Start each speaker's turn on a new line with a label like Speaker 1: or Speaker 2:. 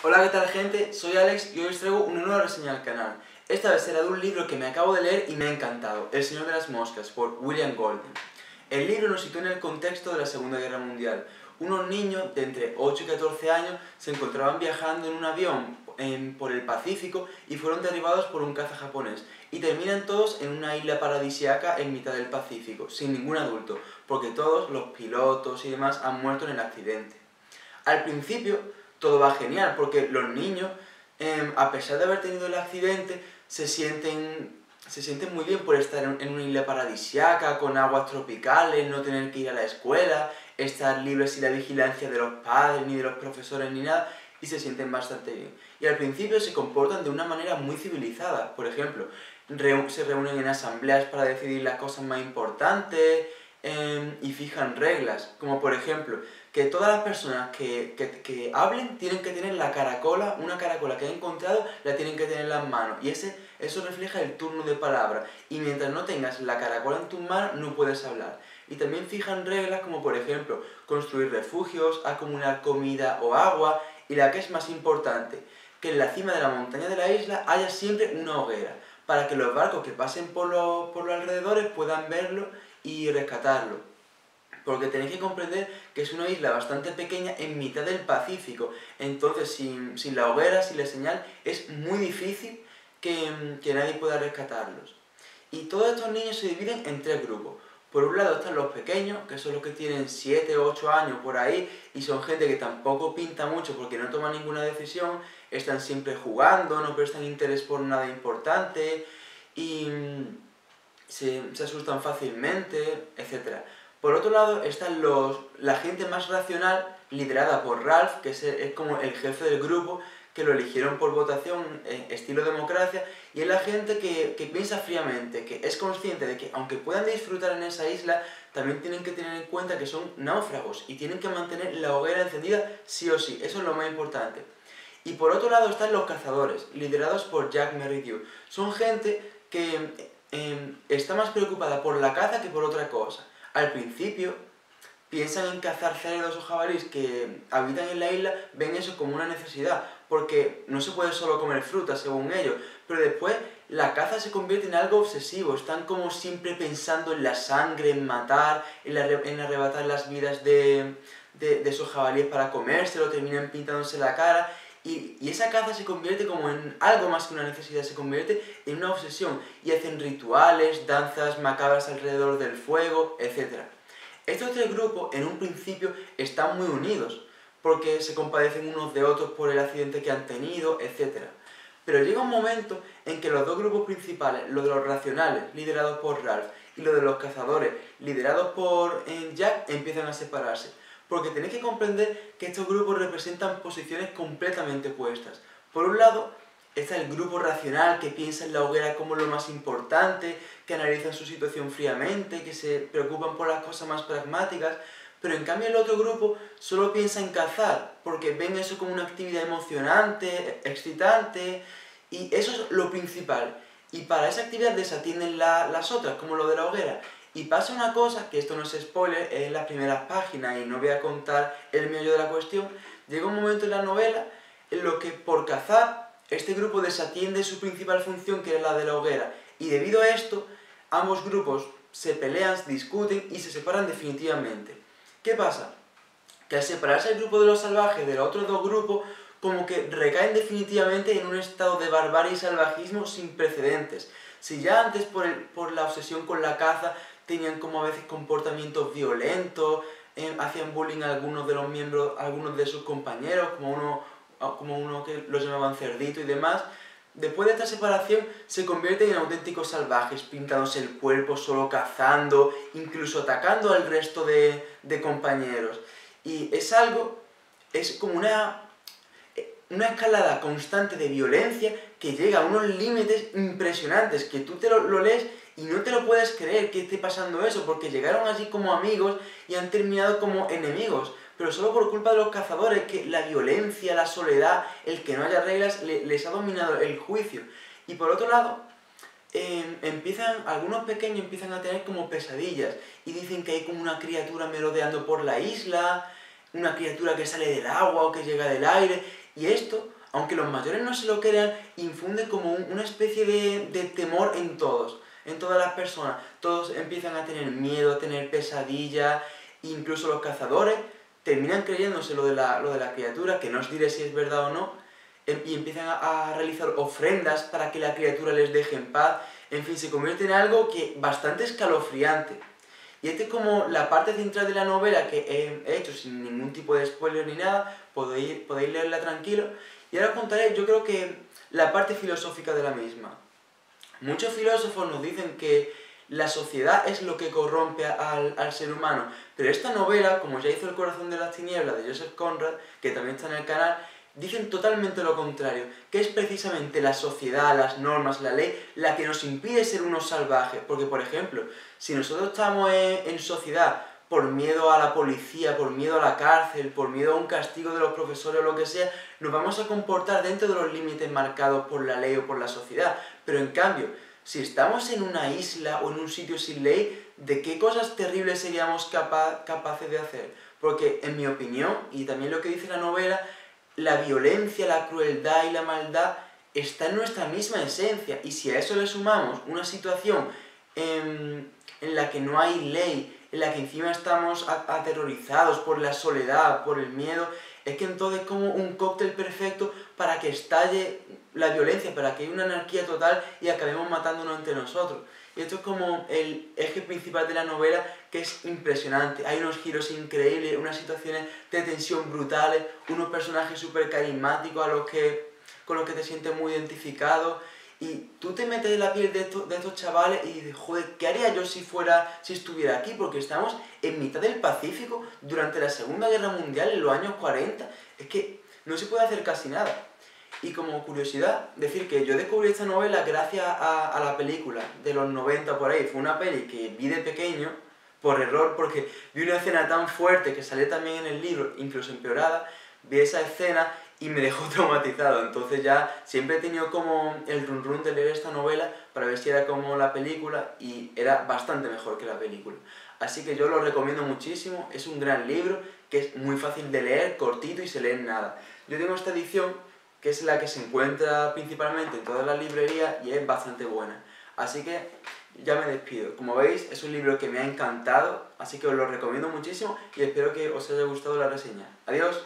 Speaker 1: Hola, ¿qué tal, gente? Soy Alex y hoy os traigo una nueva reseña al canal. Esta vez será de un libro que me acabo de leer y me ha encantado, El Señor de las Moscas, por William Golding. El libro nos sitúa en el contexto de la Segunda Guerra Mundial. Unos niños de entre 8 y 14 años se encontraban viajando en un avión por el Pacífico y fueron derribados por un caza japonés. Y terminan todos en una isla paradisíaca en mitad del Pacífico, sin ningún adulto, porque todos los pilotos y demás han muerto en el accidente. Al principio todo va genial, porque los niños, a pesar de haber tenido el accidente, se sienten muy bien por estar en una isla paradisíaca, con aguas tropicales, no tener que ir a la escuela, estar libres sin la vigilancia de los padres, ni de los profesores, ni nada, y se sienten bastante bien. Y al principio se comportan de una manera muy civilizada. Por ejemplo, se reúnen en asambleas para decidir las cosas más importantes, y fijan reglas, como por ejemplo, que todas las personas que hablen tienen que tener una caracola que han encontrado, la tienen que tener en las manos, y eso refleja el turno de palabra, y mientras no tengas la caracola en tus manos no puedes hablar. Y también fijan reglas como por ejemplo, construir refugios, acumular comida o agua, y la que es más importante, que en la cima de la montaña de la isla haya siempre una hoguera, para que los barcos que pasen por los alrededores puedan verlo y rescatarlo. Porque tenéis que comprender que es una isla bastante pequeña en mitad del Pacífico, entonces sin la hoguera, sin la señal, es muy difícil que nadie pueda rescatarlos. Y todos estos niños se dividen en tres grupos. Por un lado están los pequeños, que son los que tienen 7 o 8 años por ahí, y son gente que tampoco pinta mucho porque no toma ninguna decisión, están siempre jugando, no prestan interés por nada importante, y se asustan fácilmente, etc. Por otro lado están la gente más racional, liderada por Ralph, que es como el jefe del grupo, que lo eligieron por votación, estilo democracia, y es la gente que piensa fríamente, que es consciente de que aunque puedan disfrutar en esa isla, también tienen que tener en cuenta que son náufragos y tienen que mantener la hoguera encendida sí o sí, eso es lo más importante. Y por otro lado están los cazadores, liderados por Jack Merridew. Son gente que está más preocupada por la caza que por otra cosa. Al principio piensan en cazar cerdos o jabalíes que habitan en la isla, ven eso como una necesidad, porque no se puede solo comer fruta según ellos, pero después la caza se convierte en algo obsesivo, están como siempre pensando en la sangre, en matar, en arrebatar las vidas de esos jabalíes para comérselo, terminan pintándose la cara, y esa caza se convierte como en algo más que una necesidad, se convierte en una obsesión, y hacen rituales, danzas macabras alrededor del fuego, etc. Estos tres grupos en un principio están muy unidos, porque se compadecen unos de otros por el accidente que han tenido, etc. Pero llega un momento en que los dos grupos principales, lo de los racionales, liderados por Ralph, y lo de los cazadores, liderados por Jack, empiezan a separarse. Porque tenéis que comprender que estos grupos representan posiciones completamente opuestas. Por un lado, está el grupo racional que piensa en la hoguera como lo más importante, que analizan su situación fríamente, que se preocupan por las cosas más pragmáticas, pero en cambio el otro grupo solo piensa en cazar, porque ven eso como una actividad emocionante, excitante, y eso es lo principal. Y para esa actividad desatienden las otras, como lo de la hoguera. Y pasa una cosa, que esto no es spoiler, es en las primeras páginas y no voy a contar el meollo de la cuestión. Llega un momento en la novela en lo que por cazar este grupo desatiende su principal función, que es la de la hoguera, y debido a esto ambos grupos se pelean, discuten y se separan definitivamente. ¿Qué pasa? Que al separarse el grupo de los salvajes de los otros dos grupos, como que recaen definitivamente en un estado de barbarie y salvajismo sin precedentes. Si ya antes por la obsesión con la caza tenían como a veces comportamientos violentos, hacían bullying a algunos de los miembros, a algunos de sus compañeros, como uno que los llamaban cerdito y demás, después de esta separación se convierten en auténticos salvajes, pintándose el cuerpo, solo cazando, incluso atacando al resto de compañeros. Y es como una escalada constante de violencia que llega a unos límites impresionantes, que tú te lo lees y no te lo puedes creer que esté pasando eso, porque llegaron allí como amigos y han terminado como enemigos, pero solo por culpa de los cazadores, que la violencia, la soledad, el que no haya reglas, les ha dominado el juicio. Y por otro lado, algunos pequeños empiezan a tener como pesadillas, y dicen que hay como una criatura merodeando por la isla, una criatura que sale del agua o que llega del aire, Y esto, aunque los mayores no se lo crean, infunde como una especie de temor en todos, en todas las personas. Todos empiezan a tener miedo, a tener pesadillas, incluso los cazadores terminan creyéndose lo de la criatura, que no os diré si es verdad o no, y empiezan a realizar ofrendas para que la criatura les deje en paz. En fin, se convierte en algo que bastante escalofriante. Y esta es como la parte central de la novela que he hecho sin ningún tipo de spoiler ni nada, podéis leerla tranquilo. Y ahora os contaré, yo creo que la parte filosófica de la misma. Muchos filósofos nos dicen que la sociedad es lo que corrompe al ser humano, pero esta novela, como ya hizo El corazón de las tinieblas de Joseph Conrad, que también está en el canal, dicen totalmente lo contrario, que es precisamente la sociedad, las normas, la ley, la que nos impide ser unos salvajes. Porque, por ejemplo, si nosotros estamos en sociedad por miedo a la policía, por miedo a la cárcel, por miedo a un castigo de los profesores o lo que sea, nos vamos a comportar dentro de los límites marcados por la ley o por la sociedad. Pero en cambio, si estamos en una isla o en un sitio sin ley, ¿de qué cosas terribles seríamos capaces de hacer? Porque, en mi opinión, y también lo que dice la novela, la violencia, la crueldad y la maldad está en nuestra misma esencia. Y si a eso le sumamos una situación en la que no hay ley, en la que encima estamos aterrorizados por la soledad, por el miedo, es que entonces es como un cóctel perfecto para que estalle la violencia, para que haya una anarquía total y acabemos matándonos entre nosotros. Y esto es como el eje principal de la novela, que es impresionante. Hay unos giros increíbles, unas situaciones de tensión brutales, unos personajes súper carismáticos con los que te sientes muy identificado. Y tú te metes en la piel de estos chavales y dices, joder, ¿qué haría yo si estuviera aquí? Porque estamos en mitad del Pacífico durante la Segunda Guerra Mundial, en los años 40. Es que no se puede hacer casi nada. Y como curiosidad, decir que yo descubrí esta novela gracias a la película de los 90 por ahí. Fue una peli que vi de pequeño, por error, porque vi una escena tan fuerte que sale también en el libro, incluso empeorada. Vi esa escena y me dejó traumatizado. Entonces ya siempre he tenido como el run run de leer esta novela para ver si era como la película, y era bastante mejor que la película. Así que yo lo recomiendo muchísimo. Es un gran libro que es muy fácil de leer, cortito y se lee en nada. Yo tengo esta edición, que es la que se encuentra principalmente en todas las librerías y es bastante buena. Así que ya me despido. Como veis, es un libro que me ha encantado, así que os lo recomiendo muchísimo y espero que os haya gustado la reseña. ¡Adiós!